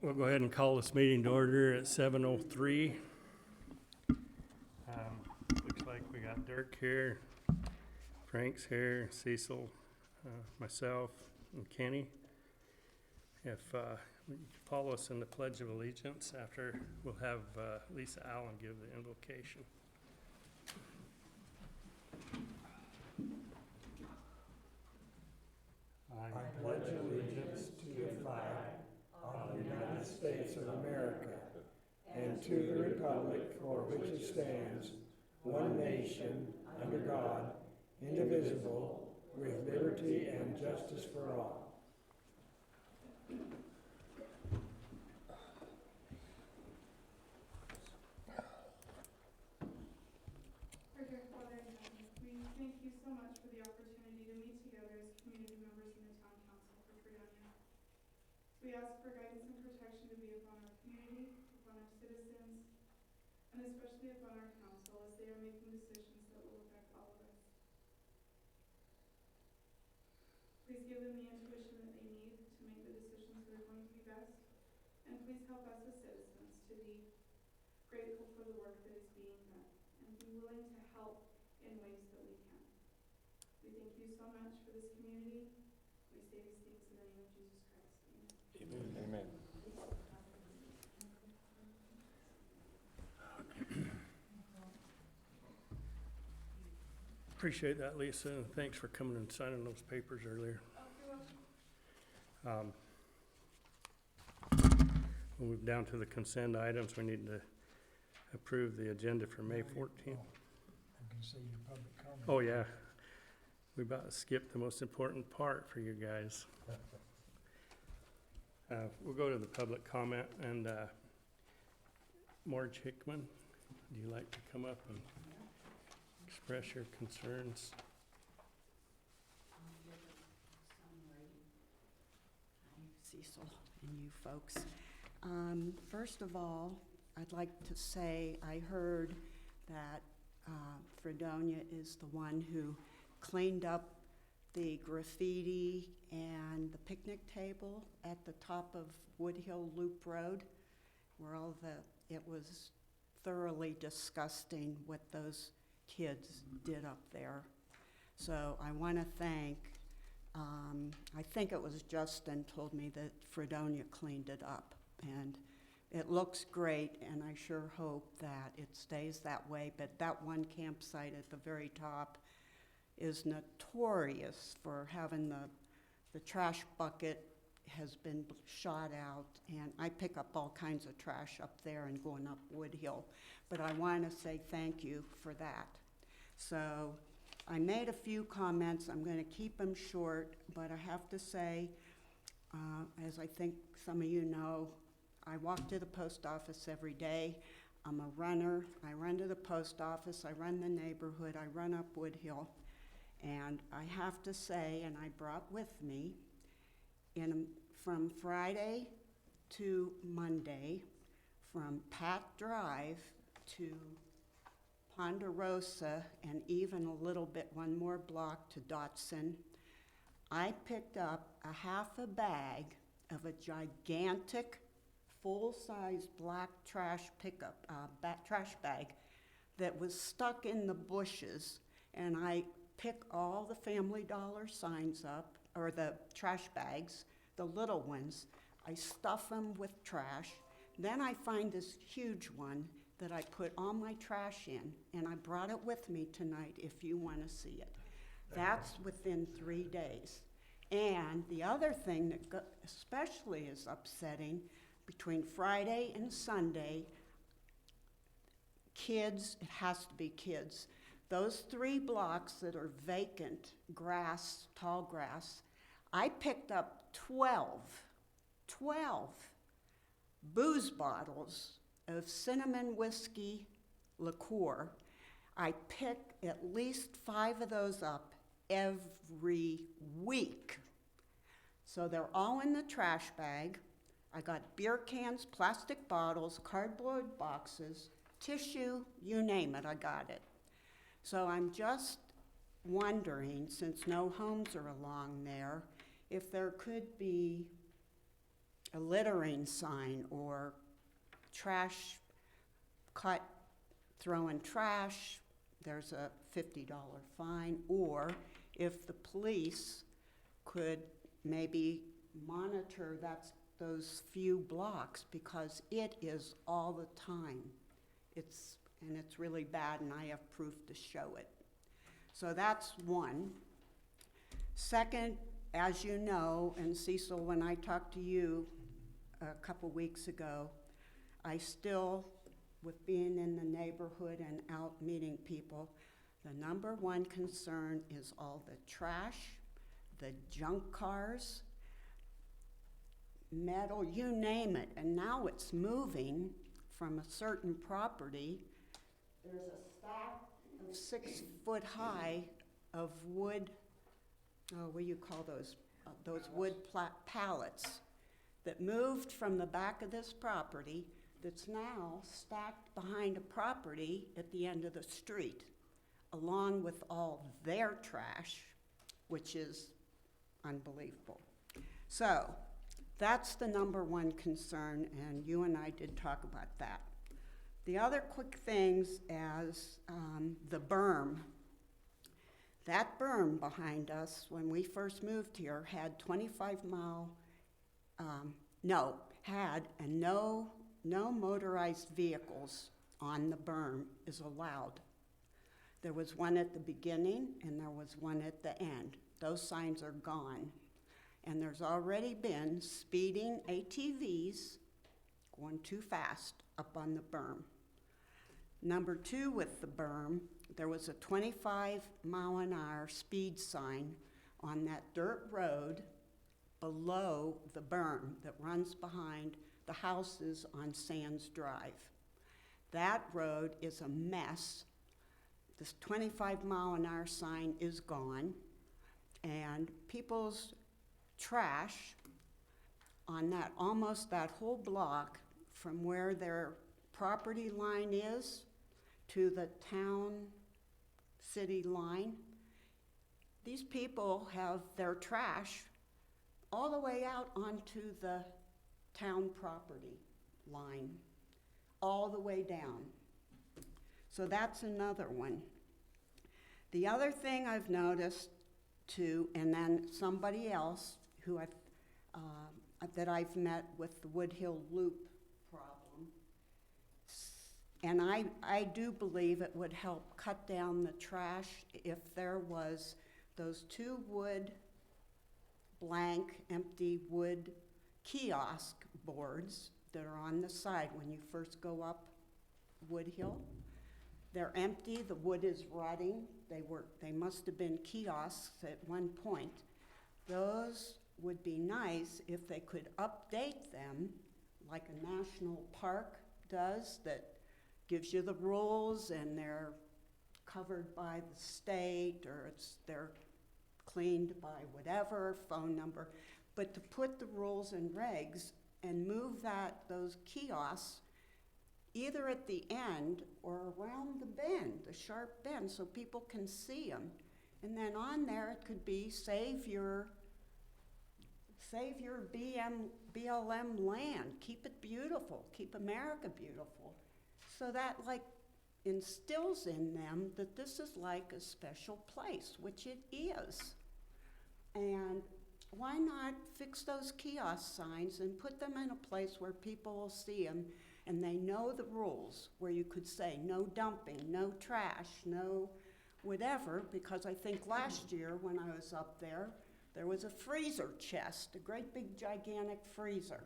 We'll go ahead and call this meeting to order at 7:03. Looks like we got Dirk here, Frank's here, Cecil, myself, and Kenny. If you could follow us in the Pledge of Allegiance, after we'll have Lisa Allen give the invocation. I pledge allegiance to the flag of the United States of America and to the republic for which it stands, one nation, under God, indivisible, with liberty and justice for all. Our dear Father in heaven, we thank you so much for the opportunity to meet together as community members in the Town Council for Fredonia. We ask for guidance and protection to be upon our community, upon our citizens, and especially upon our council as they are making decisions that will affect all of us. Please give them the intuition that they need to make the decisions that are going to be best, and please help us as citizens to be grateful for the work that is being done and be willing to help in ways that we can. We thank you so much for this community. We say these things in the name of Jesus Christ. Amen. Amen. Appreciate that, Lisa, and thanks for coming and signing those papers earlier. You're welcome. We'll move down to the consent items. We need to approve the agenda for May 14th. I can see your public comment. Oh, yeah. We about skipped the most important part for you guys. We'll go to the public comment, and Marge Hickman, do you like to come up and express your concerns? Cecil and you folks. First of all, I'd like to say I heard that Fredonia is the one who cleaned up the graffiti and the picnic table at the top of Woodhill Loop Road, where it was thoroughly disgusting what those kids did up there. So I want to thank, I think it was Justin told me that Fredonia cleaned it up, and it looks great, and I sure hope that it stays that way. But that one campsite at the very top is notorious for having the trash bucket has been shot out, and I pick up all kinds of trash up there and going up Woodhill. But I want to say thank you for that. So I made a few comments. I'm going to keep them short, but I have to say, as I think some of you know, I walk to the post office every day. I'm a runner. I run to the post office. I run the neighborhood. I run up Woodhill. And I have to say, and I brought with me, from Friday to Monday, from Pat Drive to Ponderosa, and even a little bit, one more block to Dotson, I picked up a half a bag of a gigantic, full-size black trash trash bag that was stuck in the bushes, and I pick all the Family Dollar signs up, or the trash bags, the little ones. I stuff them with trash. Then I find this huge one that I put all my trash in, and I brought it with me tonight if you want to see it. That's within 3 days. And the other thing that especially is upsetting, between Friday and Sunday, kids, it has to be kids, those 3 blocks that are vacant, grass, tall grass, I picked up 12 booze bottles of cinnamon whiskey liqueur. I pick at least 5 of those up every week. So they're all in the trash bag. I got beer cans, plastic bottles, cardboard boxes, tissue, you name it, I got it. So I'm just wondering, since no homes are along there, if there could be a littering sign or trash cut, throwing trash, there's a $50 fine. Or if the police could maybe monitor those few blocks, because it is all the time. It's really bad, and I have proof to show it. So that's one. Second, as you know, and Cecil, when I talked to you a couple weeks ago, I still, with being in the neighborhood and out meeting people, the number one concern is all the trash, the junk cars, metal, you name it. And now it's moving from a certain property. There's a stack of 6 foot high of wood, what do you call those? Those wood pallets that moved from the back of this property that's now stacked behind a property at the end of the street, along with all their trash, which is unbelievable. So that's the number one concern, and you and I did talk about that. The other quick things as the berm. That berm behind us, when we first moved here, had 25 mile, no motorized vehicles on the berm is allowed. There was one at the beginning and there was one at the end. Those signs are gone. And there's already been speeding ATVs going too fast up on the berm. Number two, with the berm, there was a 25 mile an hour speed sign on that dirt road below the berm that runs behind the houses on Sands Drive. That road is a mess. This 25 mile an hour sign is gone, and people's trash on that, almost that whole block from where their property line is to the town city line, these people have their trash all the way out onto the town property line, all the way down. So that's another one. The other thing I've noticed too, and then somebody else who that I've met with the Woodhill Loop problem, and I do believe it would help cut down the trash if there was those 2 blank, empty wood kiosk boards that are on the side when you first go up Woodhill. They're empty, the wood is rotting. They must have been kiosks at one point. Those would be nice if they could update them like a national park does, that gives you the rules and they're covered by the state, or they're cleaned by whatever, phone number. But to put the rules and regs and move those kiosks either at the end or around the bend, the sharp bend, so people can see them. And then on there it could be save your BLM land, keep it beautiful, keep America beautiful. So that like instills in them that this is like a special place, which it is. And why not fix those kiosk signs and put them in a place where people will see them and they know the rules, where you could say no dumping, no trash, no whatever, because I think last year when I was up there was a freezer chest, a great big gigantic freezer.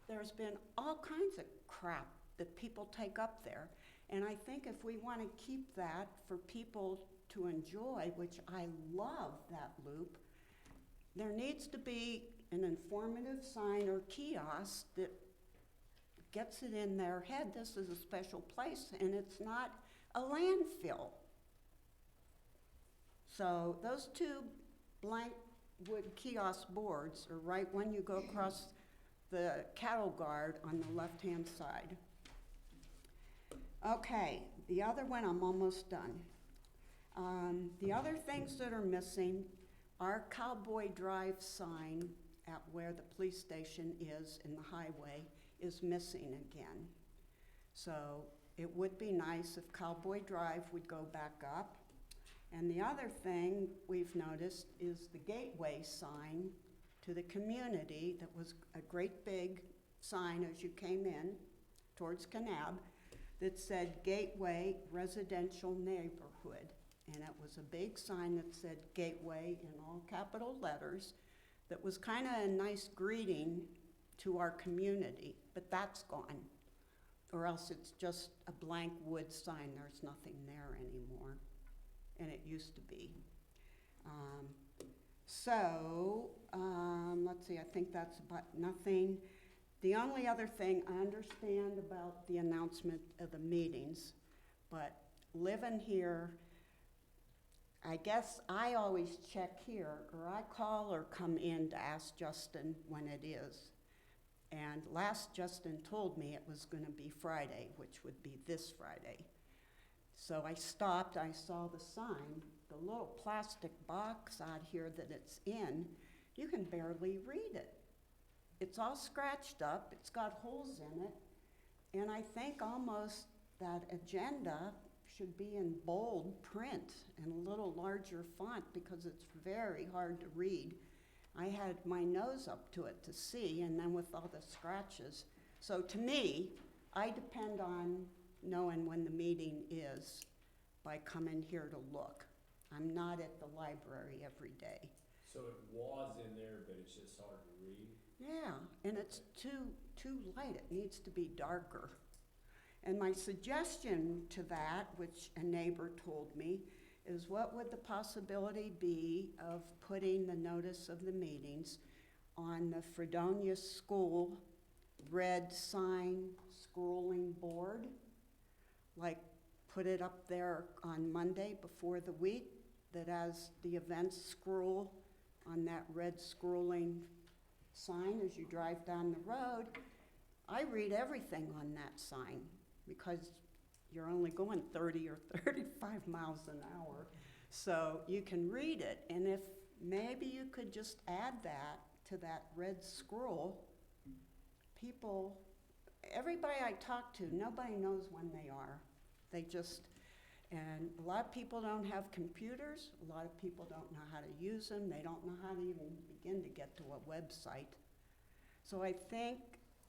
There's been all kinds of crap that people take up there. And I think if we want to keep that for people to enjoy, which I love that loop, there needs to be an informative sign or kiosk that gets it in their head, this is a special place and it's not a landfill. So those 2 blank wood kiosk boards are right when you go across the cattle guard on the left-hand side. Okay, the other one, I'm almost done. The other things that are missing, our Cowboy Drive sign at where the police station is in the highway is missing again. So it would be nice if Cowboy Drive would go back up. And the other thing we've noticed is the gateway sign to the community that was a great big sign as you came in towards Kanab that said Gateway Residential Neighborhood. And it was a big sign that said Gateway in all capital letters that was kind of a nice greeting to our community, but that's gone. Or else it's just a blank wood sign, there's nothing there anymore, and it used to be. Let's see, I think that's about nothing. The only other thing, I understand about the announcement of the meetings, but living here, I guess I always check here, or I call or come in to ask Justin when it is. And last Justin told me it was gonna be Friday, which would be this Friday. So I stopped, I saw the sign, the little plastic box out here that it's in, you can barely read it. It's all scratched up, it's got holes in it, and I think almost that agenda should be in bold print and a little larger font because it's very hard to read. I had my nose up to it to see, and then with all the scratches. So to me, I depend on knowing when the meeting is by coming here to look. I'm not at the library every day. So it was in there, but it's just hard to read? Yeah, and it's too light, it needs to be darker. And my suggestion to that, which a neighbor told me, is what would the possibility be of putting the notice of the meetings on the Fredonia School red sign scrolling board? Like put it up there on Monday before the week, that as the events scroll on that red scrolling sign as you drive down the road. I read everything on that sign because you're only going 30 or 35 miles an hour. So you can read it, and if maybe you could just add that to that red scroll, people, everybody I talk to, nobody knows when they are. They just, and a lot of people don't have computers, a lot of people don't know how to use them, they don't know how to even begin to get to a website. So I think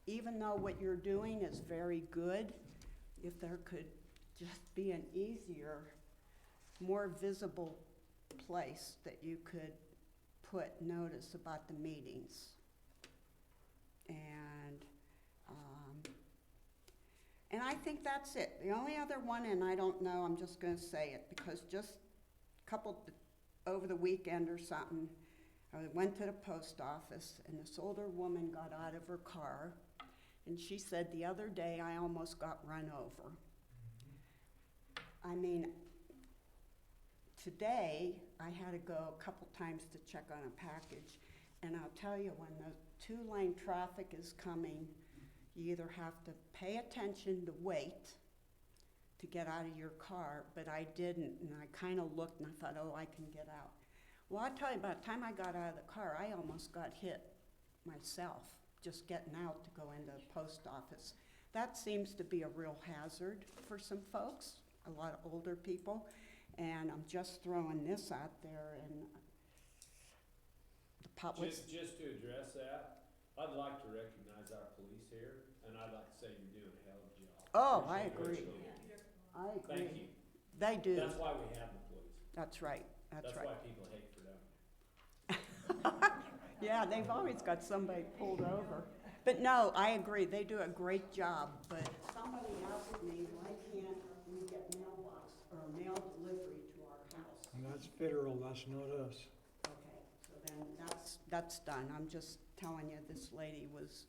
even though what you're doing is very good, if there could just be an easier, more visible place that you could put notice about the meetings. And I think that's it. The only other one, and I don't know, I'm just gonna say it, because just over the weekend or something, I went to the post office and this older woman got out of her car and she said, the other day I almost got run over. I mean, today I had to go a couple times to check on a package, and I'll tell you, when the two-lane traffic is coming, you either have to pay attention to wait to get out of your car, but I didn't, and I kind of looked and I thought, oh, I can get out. Well, I'll tell you, by the time I got out of the car, I almost got hit myself, just getting out to go into the post office. That seems to be a real hazard for some folks, a lot of older people, and I'm just throwing this out there, and the public. Just to address that, I'd like to recognize our police here, and I'd like to say you're doing a hell of a job. Oh, I Appreciate agree. what you do. I agree. Thank you. They do. That's why we have the police. That's right. That's right. Why people hate Fredonia. Yeah, they've always got somebody pulled over. But no, I agree, they do a great job, but somebody asked me, why can't we get mailbox or mail delivery to our house? And that's federal, that's not us. Okay, so then that's done. I'm just telling you, this lady was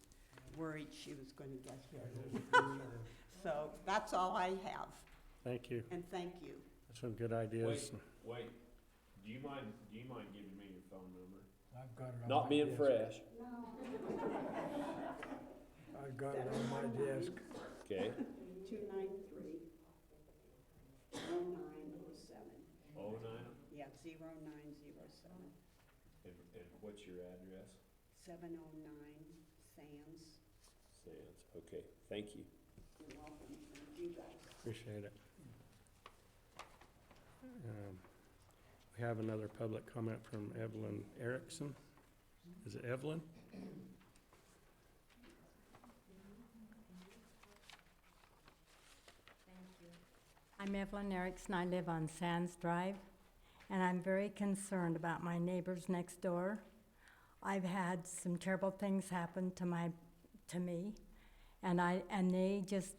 worried she was gonna get hit. So that's all I have, Thank you. and thank you. That's some good ideas. Wait, do you mind giving me your phone number? I've got it on Not my being desk. fresh. I've got it on my desk. Okay. 293-0907. 09? Yeah, 0907. And what's your address? 709 Sands. Sands, okay, thank you. You're welcome. Thank you guys. Appreciate it. We have another public comment from Evelyn Erickson. Is it Evelyn? I'm Evelyn Erickson. I live on Sands Drive, and I'm very concerned about my neighbors next door. I've had some terrible things happen to me, and they just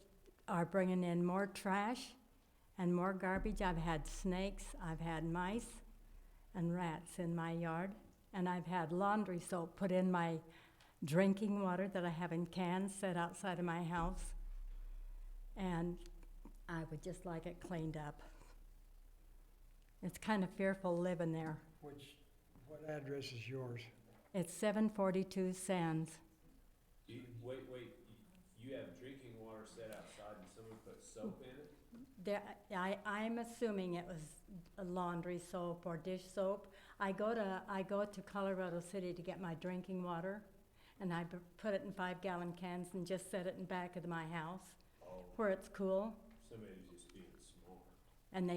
are bringing in more trash and more garbage. I've had snakes, I've had mice and rats in my yard, and I've had laundry soap put in my drinking water that I have in cans set outside of my house, and I would just like it cleaned up. It's kind of fearful living there. What address is yours? It's 742 Sands. Wait, you have drinking water set outside and someone put soap in it? I'm assuming it was a laundry soap or dish soap. I go to Colorado City to get my drinking water, and I put it in 5-gallon cans and just set it in back of my house where it's cool. Somebody's just being smart. And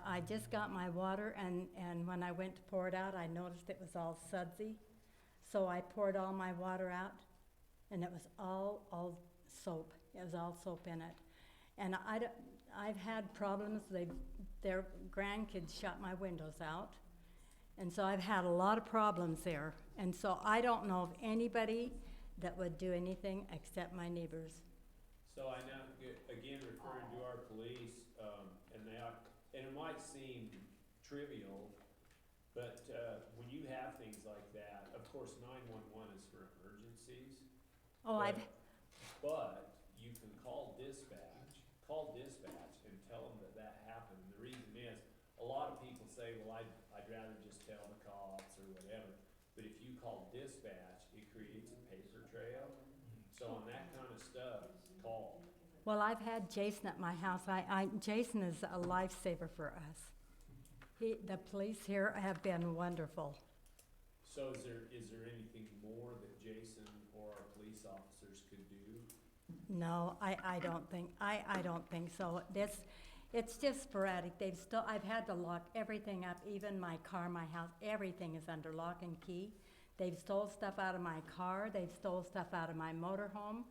I just got my water, and when I went to pour it out, I noticed it was all sudsy. So I poured all my water out, and it was all soap. It was all soap in it. And I've had problems. Their grandkids shut my windows out. And so I've had a lot of problems there. And so I don't know of anybody that would do anything except my neighbors. So I now, again, referring to our police, and it might seem trivial, but when you have things like that, of course, 911 is for emergencies. Oh, But you can call dispatch and tell them that happened. And the reason is, a lot of people say, well, I'd rather just tell the cops or whatever. But if you call dispatch, it creates a paper trail. So on that kind of stuff, call. Well, I've had Jason at my house. Jason is a lifesaver for us. The police here have been wonderful. So is there anything more that Jason or our police officers could do? No, I don't think so. It's just sporadic. I've had to lock everything up, even my car, my house, everything is under lock and key. They've stole stuff out of my car. They've stole stuff out of my motorhome.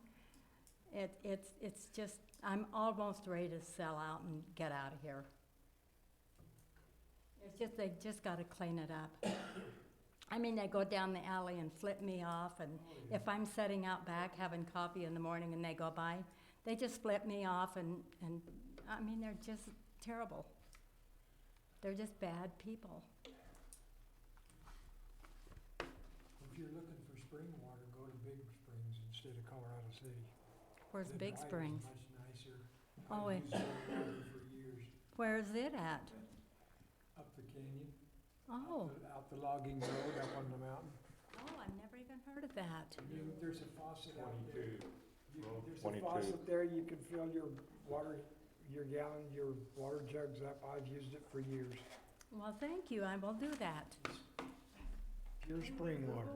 It's just, I'm almost ready to sell out and get out of here. They just gotta clean it up. I mean, they go down the alley and flip me off, and if I'm sitting out back having coffee in the morning and they go by, they just flip me off, and I mean, they're just terrible. They're just bad people. If you're looking for spring water, go to Big Springs instead of Colorado City. Where's The Big drive is Springs? much nicer. Oh, I've used their water for years. Where's it at? Up the canyon. Oh, Out the logging road, up on the mountain. I've never even heard of that. There's a faucet out there. 22. There's a 22. faucet there, you can fill your water, your water jugs up. I've used it for years. Well, thank you. I will do that. Pure spring water.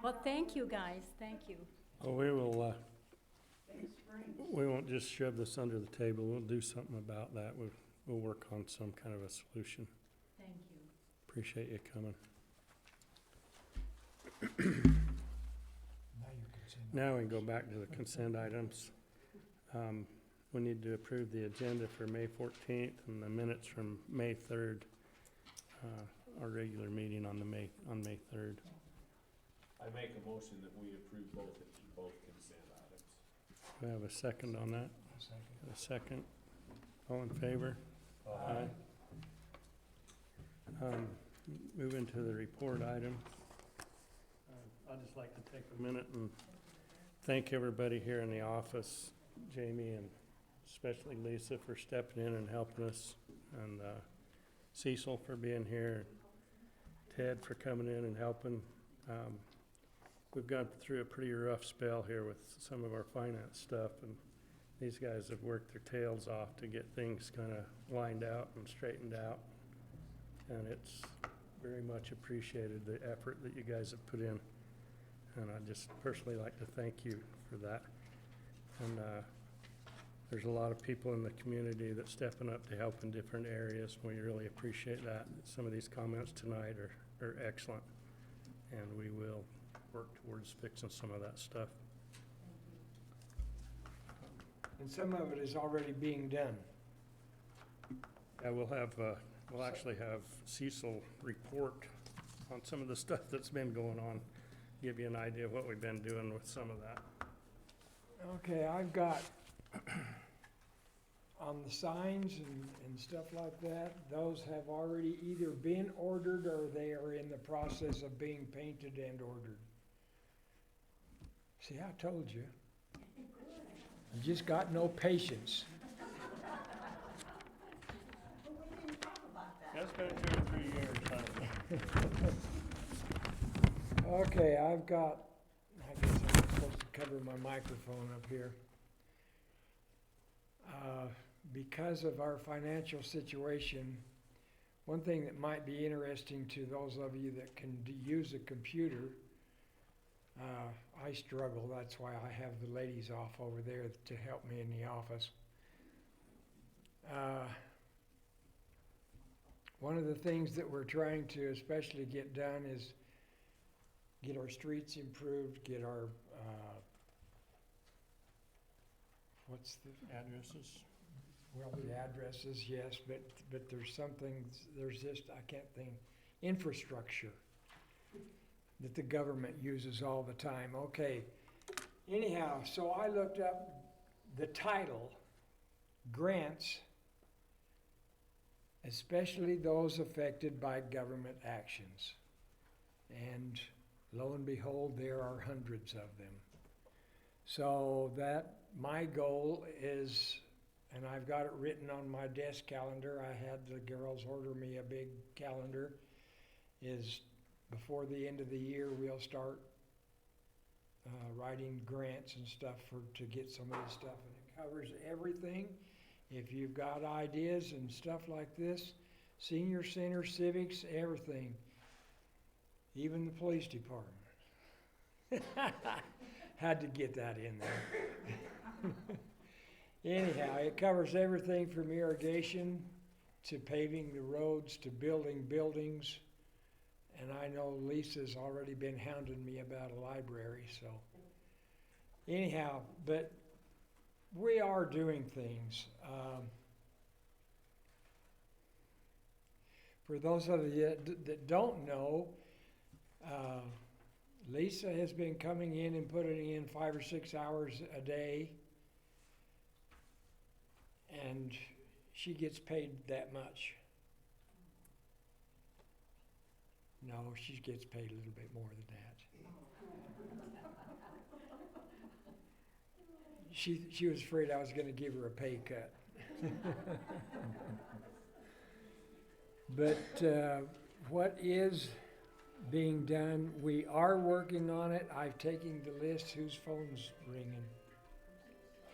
Well, thank you, guys. Thank you. Well, we won't just shove this under the table. We'll do something about that. We'll work on some kind of a solution. Thank you. Appreciate you coming. Now you can send. Now we can go back to the consent items. We need to approve the agenda for May 14th and the minutes from May 3rd, our regular meeting on May 3rd. I make a motion that we approve both consent items. Do I have a second on that? A second. A second. All in favor? Aye. Moving to the report item. I'd just like to take a minute and thank everybody here in the office, Jamie and especially Lisa for stepping in and helping us, and Cecil for being here, Ted for coming in and helping. We've gone through a pretty rough spell here with some of our finance stuff, and these guys have worked their tails off to get things kind of lined out and straightened out. And it's very much appreciated, the effort that you guys have put in. and I'd just personally like to thank you for that. And there's a lot of people in the community that's stepping up to help in different areas. We really appreciate that. Some of these comments tonight are excellent, and we will work towards fixing some of that stuff. And some of it is already being done. Yeah, we'll actually have Cecil report on some of the stuff that's been going on, give you an idea of what we've been doing with some of that. Okay, I've got on the signs and stuff like that, those have already either been ordered or they are in the process of being painted and ordered. See, I told you. I just got no patience. That's been 2 or 3 years, Okay, I've got, I guess I'm supposed to cover my microphone up here. Because of our financial situation, one thing that might be interesting to those of you that can use a computer, I struggle, that's why I have the ladies off over there to help me in the office. One of the things that we're trying to especially get done is get our streets improved, get our, what's the, addresses. well, the addresses, yes, but there's something, there's just, I can't think, infrastructure that the government uses all the time. Okay, anyhow, so I looked up the title, grants, especially those affected by government actions. And lo and behold, there are hundreds of them. So that, my goal is, and I've got it written on my desk calendar, I had the girls order me a big calendar, is before the end of the year, we'll start writing grants and stuff to get some of this stuff. And it covers everything. If you've got ideas and stuff like this, senior center, civics, everything, even the police department. Had to get that in there. Anyhow, it covers everything from irrigation to paving the roads to building buildings. And I know Lisa's already been hounding me about a library, so. Anyhow, but we are doing things. For those of you that don't know, Lisa has been coming in and putting in 5 or 6 hours a day, and she gets paid that much. No, she gets paid a little bit more than that. She was afraid I was going to give her a pay cut. But what is being done, we are working on it. I've taken the list. Whose phone's ringing?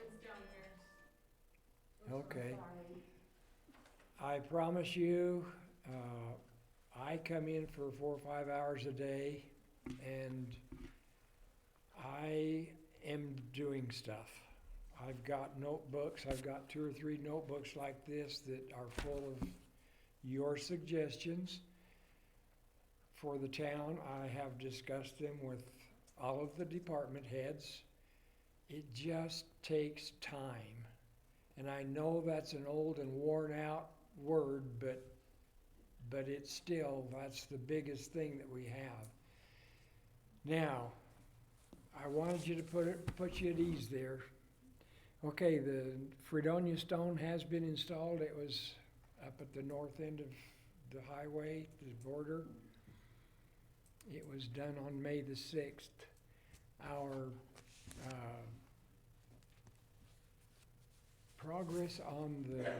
It's down here. Okay. I promise you, I come in for 4 or 5 hours a day, and I am doing stuff. I've got notebooks. I've got 2 or 3 notebooks like this that are full of your suggestions for the town. I have discussed them with all of the department heads. It just takes time. And I know that's an old and worn out word, but it's still, that's the biggest thing that we have. Now, I wanted you to put you at ease there. Okay, the Fredonia stone has been installed. It was up at the north end of the highway, the border. It was done on May the 6th. Our progress on the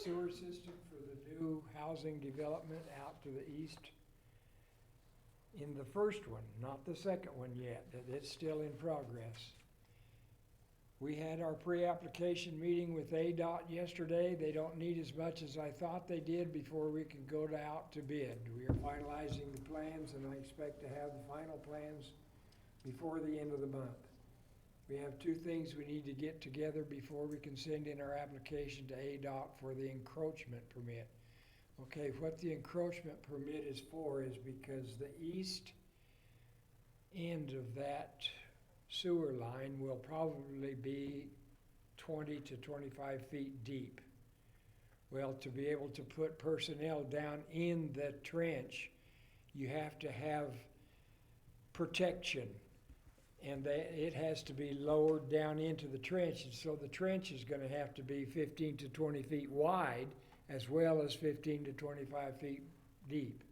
sewer system for the new housing development out to the east, in the first one, not the second one yet, it's still in progress. We had our pre-application meeting with ADOT yesterday. They don't need as much as I thought they did before we could go out to bid. We are finalizing the plans, and I expect to have the final plans before the end of the month. We have two things we need to get together before we can send in our application to ADOC for the encroachment permit. Okay, what the encroachment permit is for is because the east end of that sewer line will probably be 20 to 25 feet deep. Well, to be able to put personnel down in the trench, you have to have protection. And it has to be lowered down into the trench. And so the trench is going to have to be 15 to 20 feet wide as well as 15 to 25 feet deep.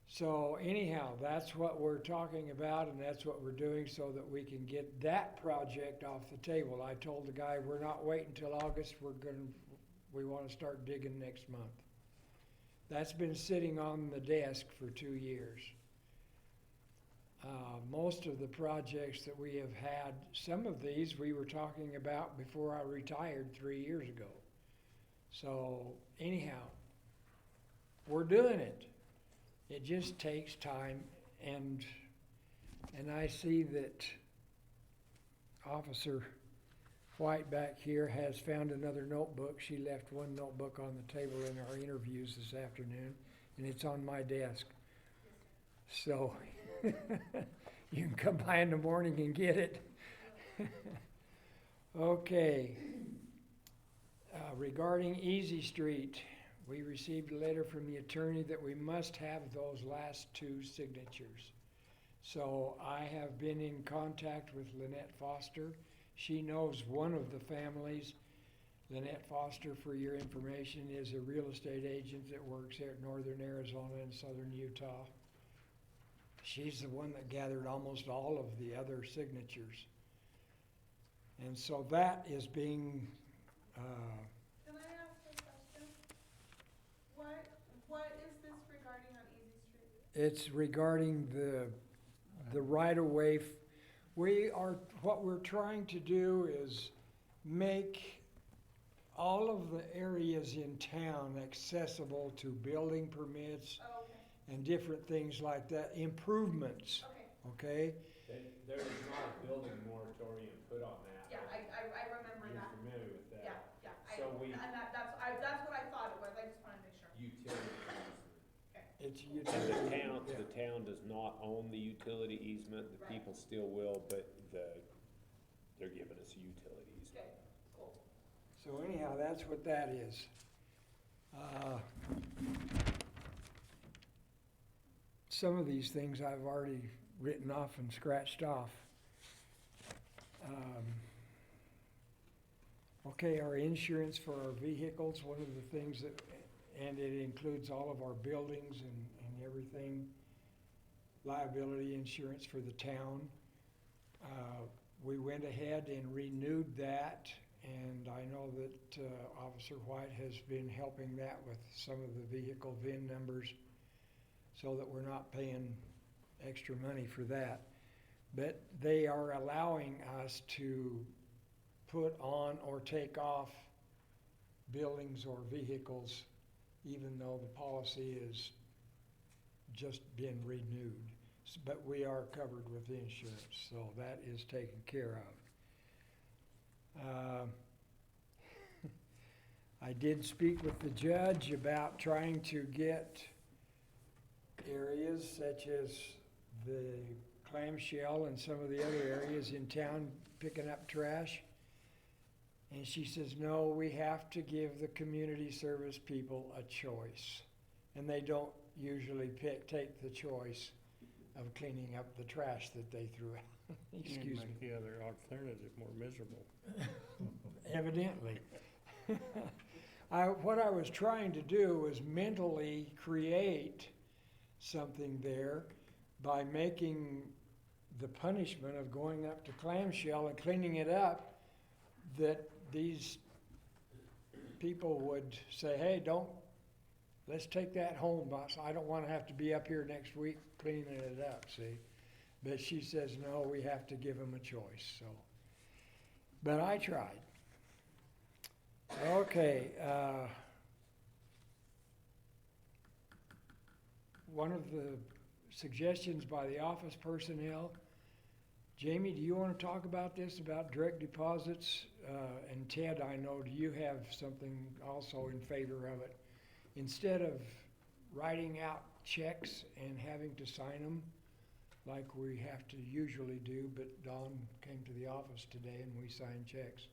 So anyhow, that's what we're talking about, and that's what we're doing so that we can get that project off the table. I told the guy we're not waiting until August. We want to start digging next month. That's been sitting on the desk for 2 years. Most of the projects that we have had, some of these we were talking about before I retired 3 years ago. So anyhow, we're doing it. It just takes time, and I see that Officer White back here has found another notebook. She left one notebook on the table in our interviews this afternoon, and it's on my desk. So you can come by in the morning and get it. Okay. Regarding Easy Street, we received a letter from the attorney that we must have those last two signatures. So I have been in contact with Lynette Foster. She knows one of the families. Lynette Foster, for your information, is a real estate agent that works here at Northern Arizona and Southern Utah. She's the one that gathered almost all of the other signatures. And so that is being Can I ask a question? What is this regarding on Easy Street? it's regarding the right-of-way. What we're trying to do is make all of the areas in town accessible to building permits Oh, okay, and different things like that, improvements, okay. okay? There was not a building moratorium put on that. Yeah, I remember You're that. familiar with that? Yeah, So that's what I thought it was, I just wanted to make sure. Utility easement. It's And utility. the town does not own the utility easement, the Right. people still will, but they're giving us a utility easement. Okay, cool. So anyhow, that's what that is. Some of these things I've already written off and scratched off. Okay, our insurance for our vehicles, one of the things that, and it includes all of our buildings and everything, liability insurance for the town. We went ahead and renewed that, and I know that Officer White has been helping that with some of the vehicle VIN numbers so that we're not paying extra money for that. But they are allowing us to put on or take off buildings or vehicles even though the policy is just been renewed. But we are covered with insurance, so that is taken care of. I did speak with the judge about trying to get areas such as the clamshell and some of the other areas in town picking up trash. And she says, no, we have to give the community service people a choice. And they don't usually take the choice of cleaning up the trash that they threw out. Excuse me. Make the other alternative more miserable. Evidently. What I was trying to do was mentally create something there by making the punishment of going up to clamshell and cleaning it up, that these people would say, hey, let's take that home, boss. I don't want to have to be up here next week cleaning it up, see? But she says, no, we have to give them a choice, so. But I tried. Okay, one of the suggestions by the office personnel. Jamie, do you want to talk about this, about direct deposits? And Ted, I know, do you have something also in favor of it? Instead of writing out checks and having to sign them like we have to usually do, but Dawn came to the office today and we signed checks,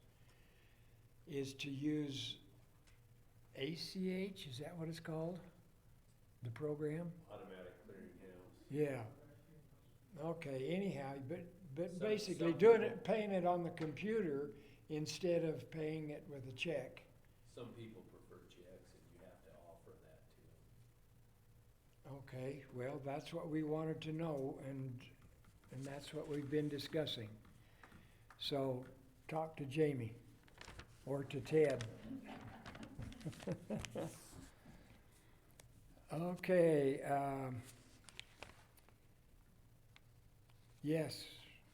is to use ACH, is that what it's called? The program? Automatic clearinghouse. Yeah. Okay, anyhow, but Some- basically some doing people- it, paying it on the computer instead of paying it with a check. Some people prefer checks and you have to offer that to them. Okay, well, that's what we wanted to know, and that's what we've been discussing. So, talk to Jamie, or to Ted. Okay, yes,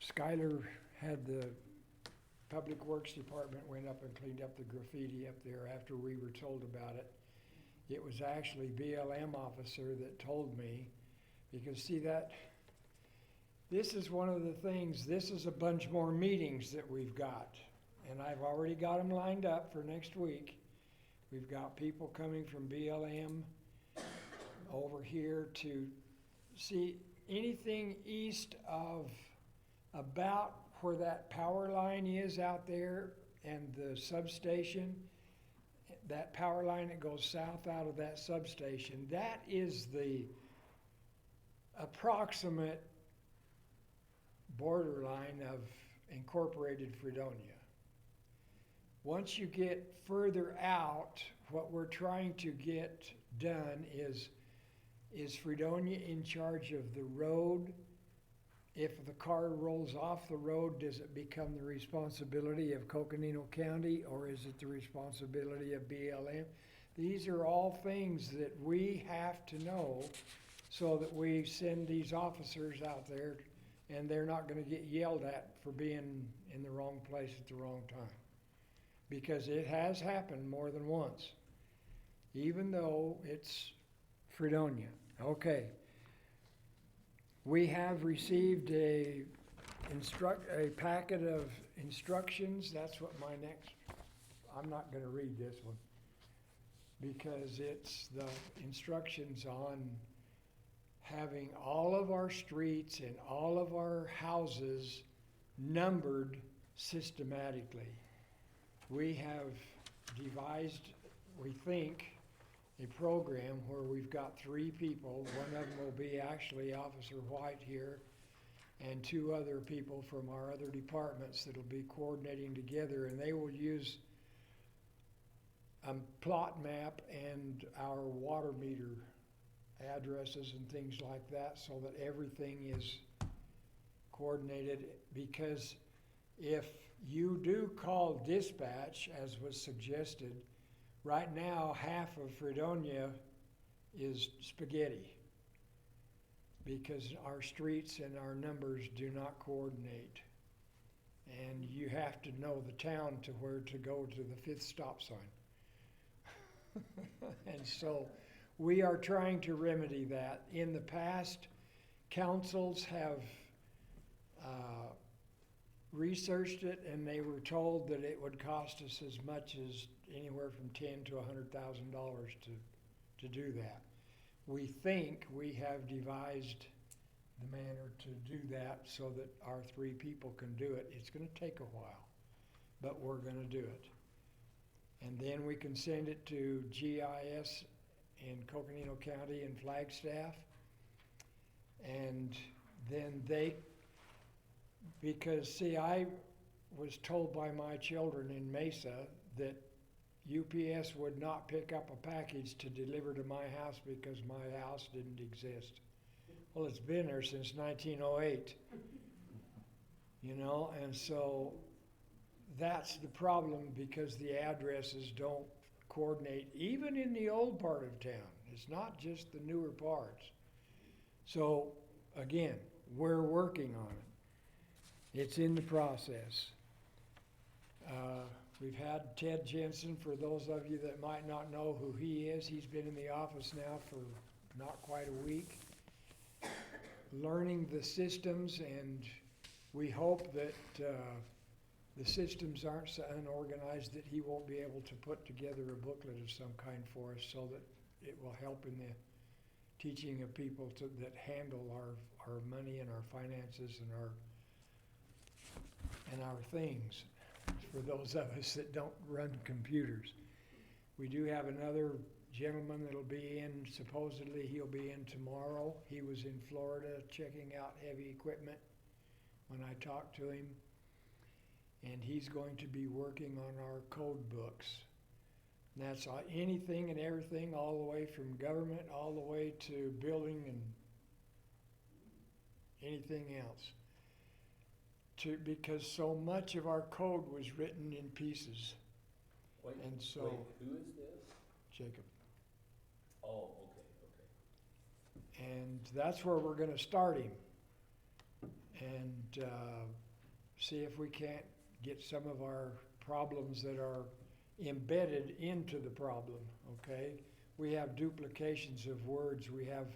Skylar had the Public Works Department went up and cleaned up the graffiti up there after we were told about it. It was actually BLM officer that told me, because see that, this is one of the things, this is a bunch more meetings that we've got. And I've already got them lined up for next week. We've got people coming from BLM over here to see anything east of about where that power line is out there and the substation. That power line that goes south out of that substation, that is the approximate borderline of incorporated Fredonia. Once you get further out, what we're trying to get done is Fredonia in charge of the road? If the car rolls off the road, does it become the responsibility of Coconino County, or is it the responsibility of BLM? These are all things that we have to know so that we send these officers out there and they're not gonna get yelled at for being in the wrong place at the wrong time. Because it has happened more than once, even though it's Fredonia. Okay. We have received a packet of instructions. That's what my next, I'm not gonna read this one, because it's the instructions on having all of our streets and all of our houses numbered systematically. We have devised, we think, a program where we've got 3 people. One of them will be actually Officer White here, and 2 other people from our other departments that'll be coordinating together, and they will use a plot map and our water meter addresses and things like that, so that everything is coordinated. Because if you do call dispatch, as was suggested, right now half of Fredonia is spaghetti, because our streets and our numbers do not coordinate. And you have to know the town to where to go to the 5th stop sign. And so we are trying to remedy that. In the past, councils have researched it, and they were told that it would cost us as much as anywhere from $10,000 to $100,000 to do that. We think we have devised the manner to do that so that our 3 people can do it. It's gonna take a while, but we're gonna do it. And then we can send it to GIS in Coconino County and Flagstaff. And then because see, I was told by my children in Mesa that UPS would not pick up a package to deliver to my house because my house didn't exist. Well, it's been there since 1908, you know, and so that's the problem, because the addresses don't coordinate, even in the old part of town. It's not just the newer parts. So, again, we're working on it. It's in the process. We've had Ted Jensen, for those of you that might not know who he is. He's been in the office now for not quite a week. learning the systems, and we hope that the systems aren't so unorganized that he won't be able to put together a booklet of some kind for us so that it will help in the teaching of people that handle our money and our finances and our things, for those of us that don't run computers. We do have another gentleman that'll be in, supposedly he'll be in tomorrow. He was in Florida checking out heavy equipment when I talked to him. And he's going to be working on our code books. And that's anything and everything, all the way from government, all the way to building and anything else. Because so much of our code was written in pieces. Wait, And so, who is this? Jacob. Oh, okay. And that's where we're gonna start him. And see if we can't get some of our problems that are embedded into the problem, okay? We have duplications of words. We have,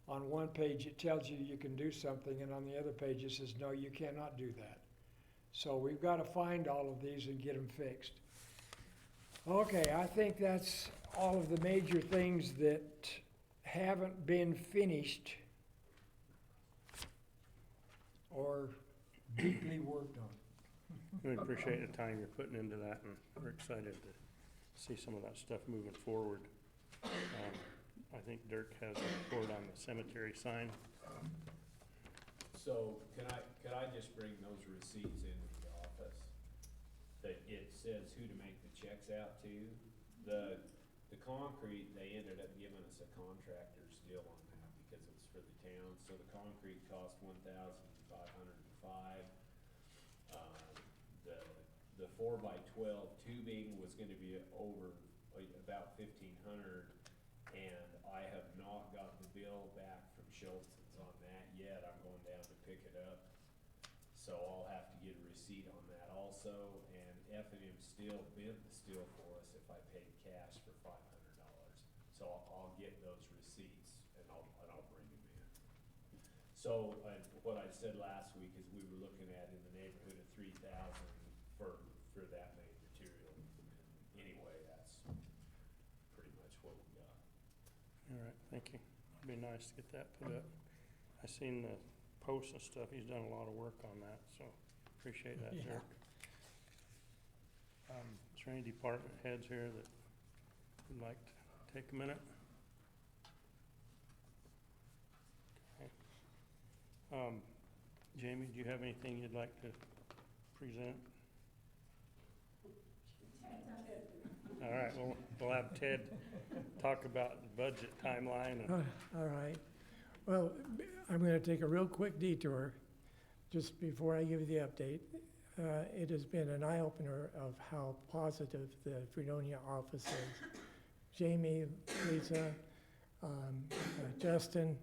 on one page it tells you you can do something, and on the other page it says, no, you cannot do that. So we've got to find all of these and get them fixed. Okay, I think that's all of the major things that haven't been finished or deeply worked on. We appreciate the time you're putting into that, and we're excited to see some of that stuff moving forward. I think Dirk has a report on the cemetery sign. So can I just bring those receipts into the office? That it says who to make the checks out to. The concrete, they ended up giving us a contractor's deal on that because it's for the town. So the concrete cost $1,505. The 4x12 tubing was gonna be over about $1,500, and I have not got the bill back from Schultz's on that yet. I'm going down to pick it up, so I'll have to get a receipt on that also. And F&M Steel bent the steel for us if I paid cash for $500. So I'll get those receipts and I'll bring them in. So what I said last week is we were looking at in the neighborhood of 3,000 for that main material. And anyway, that's pretty much what we got. All right, thank you. It'd be nice to get that put up. I seen the posts and stuff. He's done a lot of work on that, so appreciate that, Yeah. Dirk. Is there any department heads here that would like to take a minute? Okay. Jamie, do you have anything you'd like to present? All right, we'll have Ted talk about the budget timeline. And All right. Well, I'm going to take a real quick detour just before I give you the update. It has been an eye-opener of how positive the Fredonia office is. Jamie, Lisa, Justin,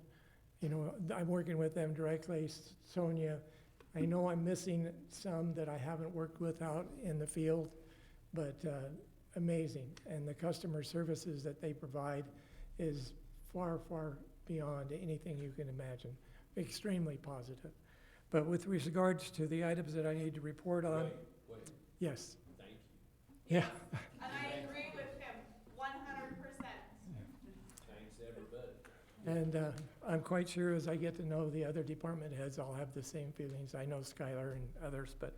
I'm working with them directly. Sonia, I know I'm missing some that I haven't worked with out in the field, but amazing. And the customer services that they provide is far, far beyond anything you can imagine. Extremely positive. But with regards to the items that I need to report on, Wait, yes, thank you. yeah. And I agree with him 100%. Thanks, everybody. And I'm quite sure as I get to know the other department heads, I'll have the same feelings. I know Skylar and others, but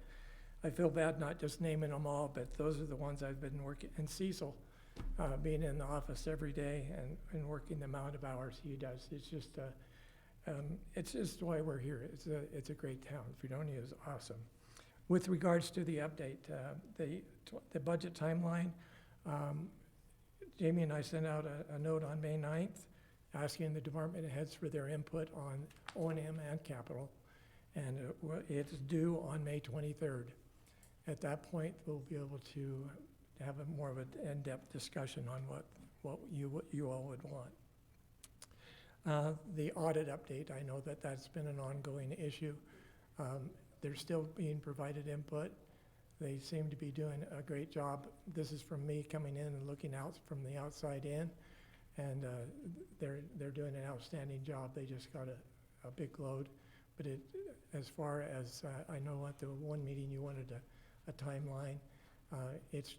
I feel bad not just naming them all, but those are the ones I've been working, and Cecil, being in the office every day and working the amount of hours he does. It's just why we're here. It's a great town. Fredonia is awesome. With regards to the update, the budget timeline, Jamie and I sent out a note on May 9th asking the department heads for their input on O&M and capital, and it's due on May 23rd. At that point, we'll be able to have more of an in-depth discussion on what you all would want. The audit update, I know that's been an ongoing issue. They're still being provided input. They seem to be doing a great job. This is from me coming in and looking out from the outside in, and they're doing an outstanding job. They just got a big load. But as far as, I know at the one meeting you wanted a timeline, it's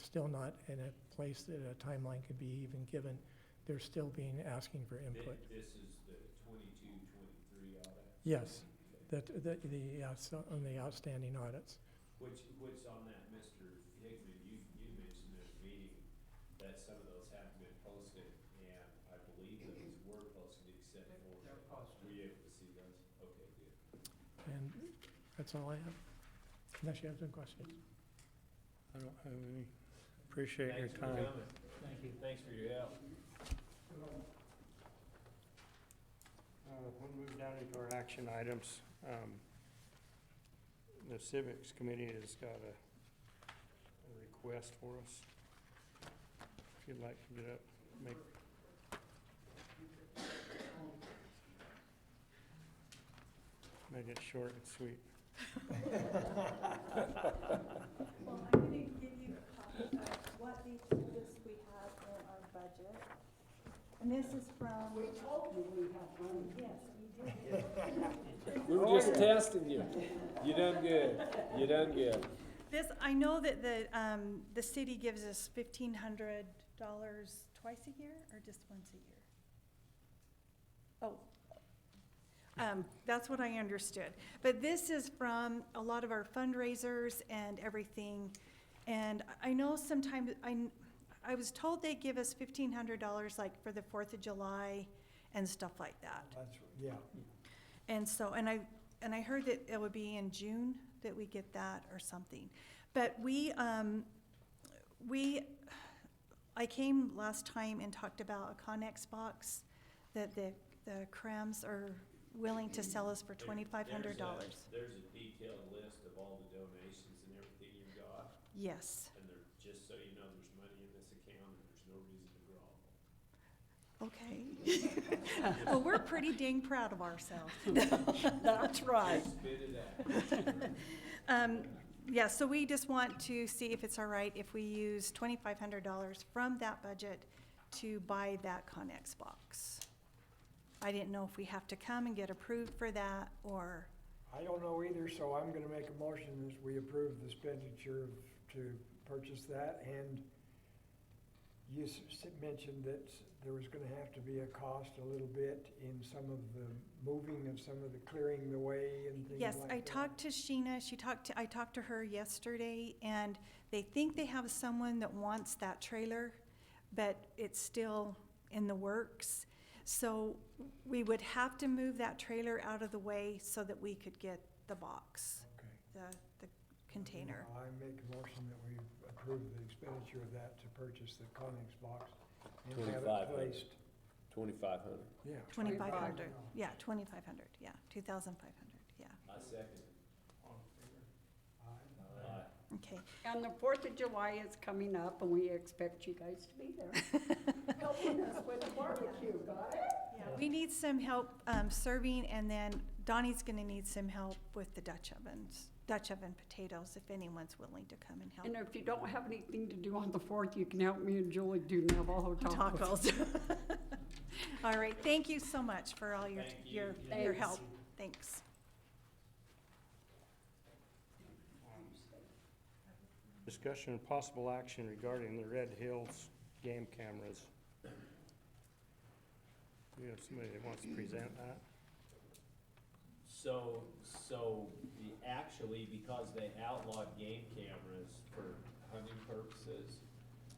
still not in a place that a timeline could be even given. They're still asking for input. This is the 22-23 audit? Yes, on the outstanding audits. Which on that, Mr. Hickman, you mentioned at a meeting that some of those haven't been posted, and I believe those were posted except for. They're posted. Were you able to see those? Okay, good. And that's all I have, unless you have some questions. I don't have any. Appreciate your Thanks for time. coming. Thank you. Thanks for your help. We'll move down into our action items. The Civics Committee has got a request for us. If you'd like to get up, make it short and sweet. Well, I'm gonna give you a copy of what they told us we have in our budget. And this is from. We told you we have money. Yes, we did. We were just testing you. You done good. You done good. This, I know that the city gives us $1,500 twice a year or just once a year? Oh. That's what I understood. But this is from a lot of our fundraisers and everything. And I know sometimes, I was told they give us $1,500 like for the 4th of July and stuff like that. That's, yeah. And so, and I heard that it would be in June that we get that or something. But I came last time and talked about a Connex box that the Crams are willing to sell us for $2,500. There's a detailed list of all the donations and everything you've got. Yes. And just so you know, there's money in this account and there's no reason to grovel. Okay. Well, we're pretty dang proud of ourselves. That's right. Just spit it out. Yeah, so we just want to see if it's all right if we use $2,500 from that budget to buy that Connex box. I didn't know if we have to come and get approved for that, or, I don't know either, so I'm gonna make a motion as we approve the expenditure to purchase that, and you mentioned that there was gonna have to be a cost a little bit in some of the moving of some of the clearing the way and things like yes, that. I talked to Sheena, I talked to her yesterday, and they think they have someone that wants that trailer, but it's still in the works. So we would have to move that trailer out of the way so that we could get the box, Okay. the container. I make a motion that we approve the expenditure of that to purchase the Connex box and have it 2,500. placed. 2,500. Yeah. 2,500, yeah, 2,500, yeah, 2,500, yeah, I second. Aye. Aye. okay. And the 4th of July is coming up, and we expect you guys to be there. Helping us with the barbecue, got it? Yeah, we need some help serving, and then Donnie's gonna need some help with the Dutch oven potatoes, if anyone's willing to come and help. And if you don't have anything to do on the 4th, you can help me and Julie do Navajo tacos. Tacos. All right, thank you so much for all your, Thank you. your Thanks. help. Thanks. Discussion and possible action regarding the Red Hills game cameras. We have somebody that wants to present that. So actually, because they outlawed game cameras for hunting purposes,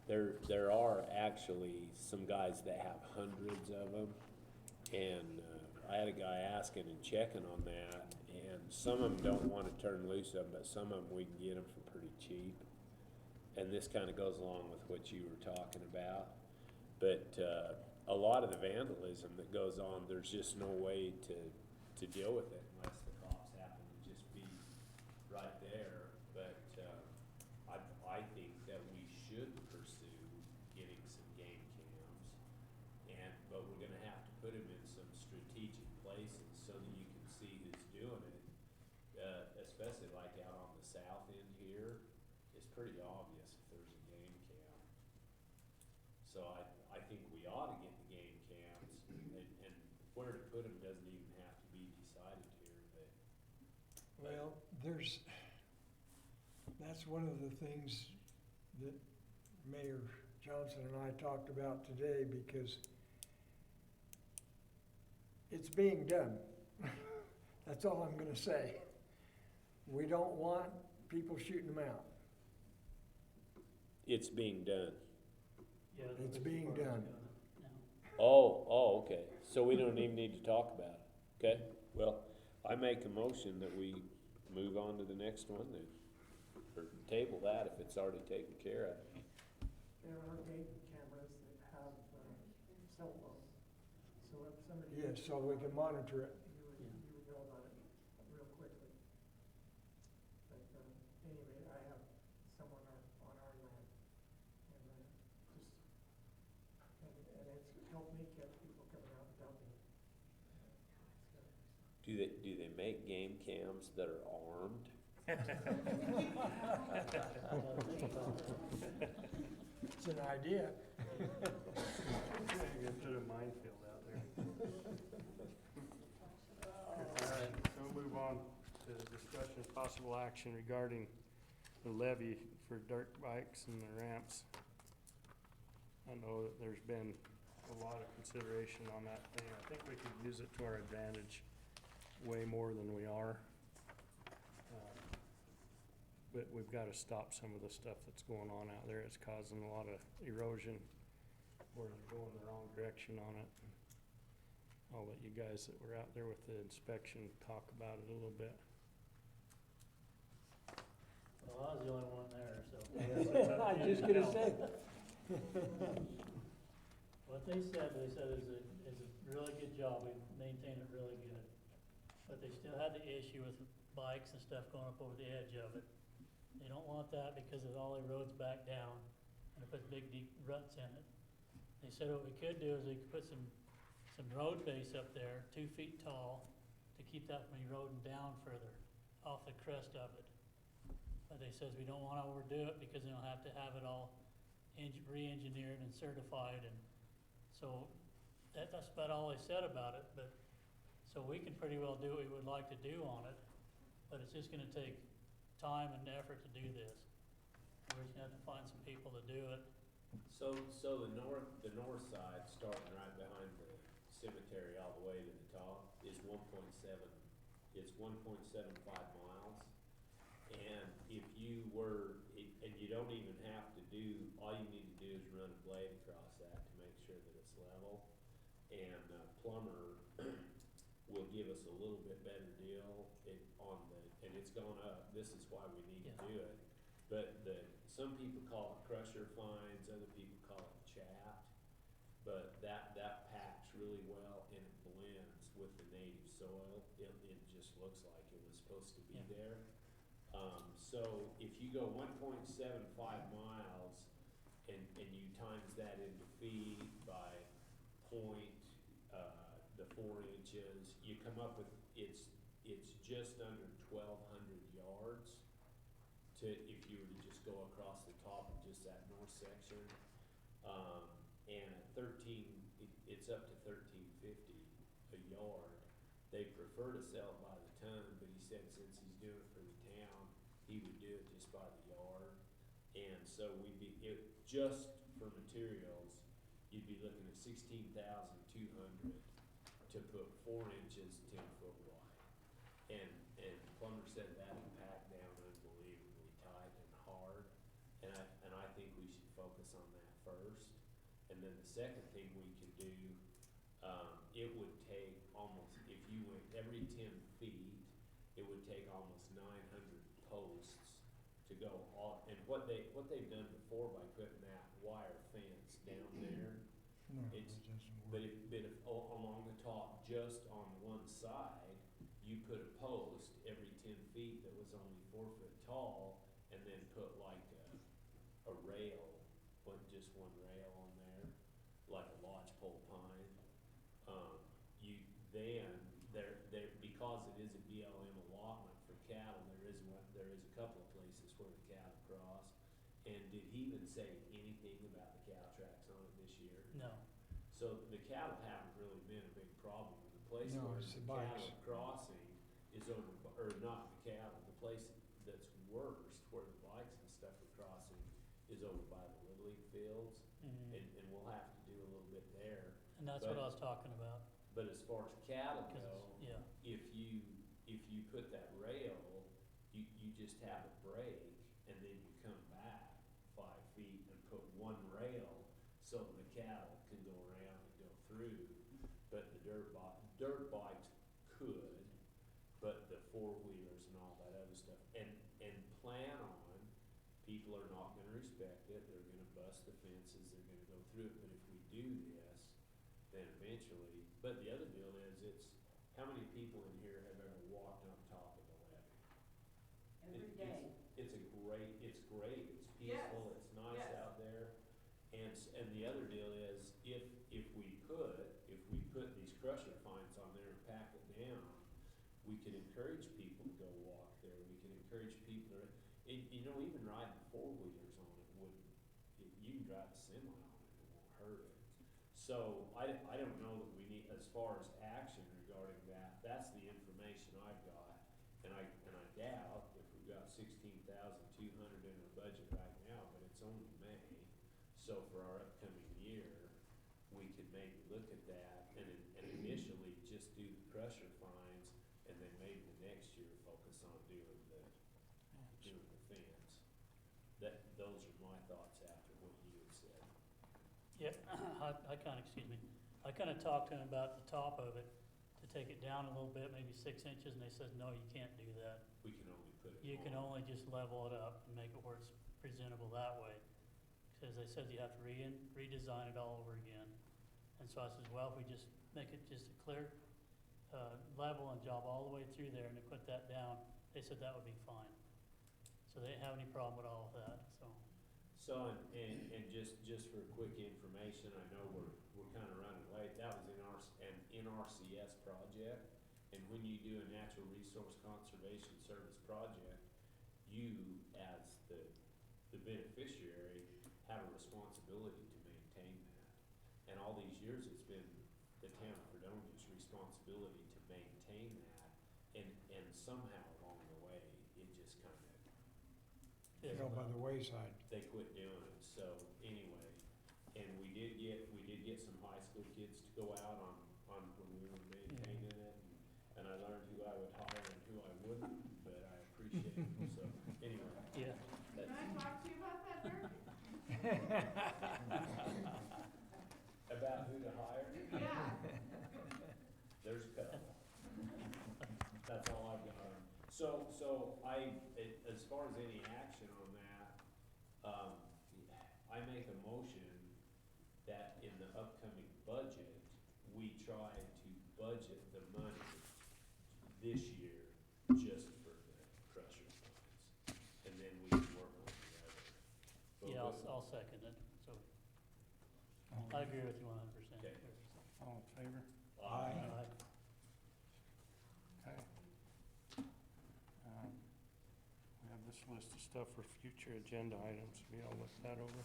there are actually some guys that have hundreds of them. And I had a guy asking and checking on that, and some of them don't want to turn loose of them, but some of them we can get them for pretty cheap. And this kind of goes along with what you were talking about. But a lot of the vandalism that goes on, there's just no way to deal with it unless the cops happen to just be right there. But I think that we should pursue getting some game cams, but we're gonna have to put them in some strategic places so that you can see who's doing it. Especially like out on the south end here, it's pretty obvious if there's a game cam. So I think we ought to get the game cams, and where to put them doesn't even Well, that's one of the things that Mayor Johnson and I talked about today, because it's being done. That's all I'm gonna say. We don't want people shooting them out. It's being done. It's being done. Oh, okay. So we don't even need to talk about it. Okay, well, I make a motion that we move on to the next one then. Or table that if it's already taken care of. There are gate cameras that have cell phones, so if somebody. Yes, so we can monitor it. You would know about it real quickly. But anyway, I have someone on our land, and it's helped me get people coming out and dumping. Do they make game cams that are armed? It's an idea. You put a minefield out there. Alright, so we'll move on to discussion of possible action regarding the levy for dirt bikes and the ramps. I know that there's been a lot of consideration on that thing. I think we could use it to our advantage way more than we are. But we've gotta stop some of the stuff that's going on out there. It's causing a lot of erosion, or they're going the wrong direction on it. I'll let you guys that were out there with the inspection talk about it a little bit. Well, I was the only one there, so. I was just gonna say. What they said is a really good job, we maintained it really good. But they still had the issue with bikes and stuff going up over the edge of it. They don't want that because it all erodes back down and it puts big deep ruts in it. They said what we could do is we could put some road base up there, 2 feet tall, to keep that from eroding down further off the crest of it. But they says we don't wanna overdo it because then we'll have to have it all re-engineered and certified, and so that's about all they said about it. But so we can pretty well do what we would like to do on it, but it's just gonna take time and effort to do this. We're just gonna have to find some people to do it. So the north side, starting right behind the cemetery all the way to the top, is 1.7, it's 1.75 miles. And if you were, and you don't even have to do, all you need to do is run a blade across that to make sure that it's level. And Plummer will give us a little bit better deal and it's gone up. This is why we need to do it. But some people call it crusher fines, other people call it chapped. But that packs really well and it blends with the native soil. It just looks like it was supposed to be there. So if you go 1.75 miles and you times that into feet by the 4 inches, you come up with, it's just under 1,200 yards if you were to just go across the top of just that north section. And at 13, it's up to 13.50 a yard. They prefer to sell it by the ton, but he said since he's doing it for the town, he would do it just by the yard. And so just for materials, you'd be looking at $16,200 to put 4 inches, 10 foot wide. And Plummer said that would pack down unbelievably tight and hard. And I think we should focus on that first. And then the second thing we could do, it would take almost, if you went every 10 feet, it would take almost 900 posts to go all, and what they've done before by putting that wire fence down there, but if along the top, just on one side, you put a post every 10 feet that was only 4 foot tall, and then put like a rail, just one rail on there, like a lodgepole pine. Because it is a BLM allotment for cattle, there is a couple of places where the cattle cross. And did he even say anything about the cow tracks on it this year? No. So the cattle haven't really been a big problem. The place No, where it's the the bikes. cattle crossing is over or not the cattle, the place that's worst, where the bikes and stuff are crossing, is over by the Little League fields, Mhm. and we'll have to do a little bit there. And that's what I was talking about, But as far as cattle 'cause go, it's, yeah, if you put that rail, you just have a break, and then you come back 5 feet and put one rail, so the cattle can go around and go through. But the dirt bikes could, but the four-wheelers and all that other stuff, and plan on, people are not gonna respect it, they're gonna bust the fences, they're gonna go through it, but if we do this, then eventually, but the other deal is, how many people in here have ever walked on top of the levee? Every day. It's great, it's peaceful, Yes, it's nice yes. out there. And the other deal is, if we put these crusher fines on there and pack it down, we could encourage people to go walk there, we could encourage people to, even riding four-wheelers on it wouldn't, you can drive a semi on it, it won't hurt it. So, I don't know that we need, as far as action regarding that, that's the information I've got. And I doubt if we've got 16,200 in our budget right now, but it's only May. So for our upcoming year, we could maybe look at that and initially just do the crusher fines, and then maybe the next year focus on doing the fence. Those are my thoughts after what you had said. yeah, I kinda talked to him about the top of it, to take it down a little bit, maybe 6 inches, and they said, no, you can't do that. We can only put it You can on. only just level it up and make it where it's presentable that way. Cause they said you have to redesign it all over again. And so I said, well, if we just make it just a clear, level and job all the way through there and they put that down, they said that would be fine. So they didn't have any problem with all of that, so. So, and just for quick information, I know we're kinda running late, that was an NRCS project. And when you do a natural resource conservation service project, you, as the beneficiary, have a responsibility to maintain that. And all these years, it's been the town of Fredonia's responsibility to maintain that, and somehow along the way, it just kinda, Fell by the wayside. they quit doing it, so anyway. And we did get some high school kids to go out on when we were maintaining it, and I learned who I would hire and who I wouldn't, but I appreciate it, so anyway. Yeah. Can I talk to you about that, Dirk? About who to hire? Yeah. There's a couple. That's all I've got. So as far as any action on that, I make a motion that in the upcoming budget, we try to budget the money this year just for the crusher fines. And then we can work on the other. But Yeah, what- I'll second it, so I agree with you 100%. Okay. All in favor? Aye. Okay. We have this list of stuff for future agenda items. We all look that over.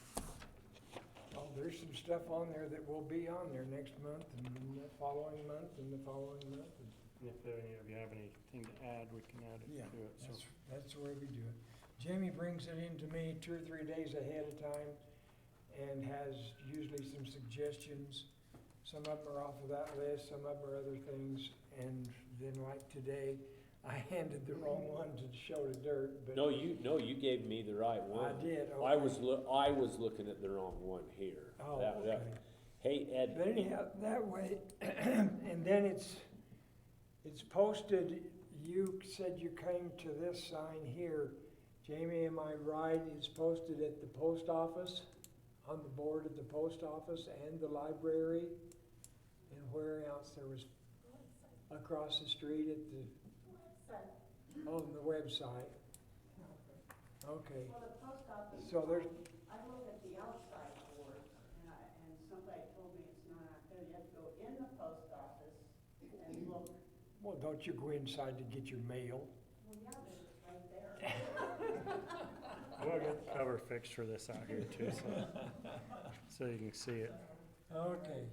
Oh, there's some stuff on there that will be on there next month and the following month and the following month. And if any of you have anything to add, we can add it Yeah, to it, so. that's the way we do it. Jamie brings it in to me 2 or 3 days ahead of time and has usually some suggestions. Some of them are off of that list, some of them are other things. And then like today, I handed the wrong one to show to Dirk, but. No, you gave me the right one. I did, okay. I was looking at the wrong one here. Oh, That- okay. Hey, Ed. But anyhow, that way, and then it's posted, you said you came to this sign here. Jamie, am I right? It's posted at the post office, on the board at the post office and the library? And where else? There was across the street at the. On the website. Okay. Well, the post office. So there's, I look at the outside board, and somebody told me it's not out there, you have to go in the post office and look. well, don't you go inside to get your mail? Well, yeah, but it's right there. We'll get the cover fixed for this out here too, so you can see it. Okay.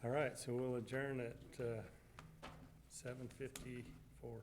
All right, so we'll adjourn at 7:54.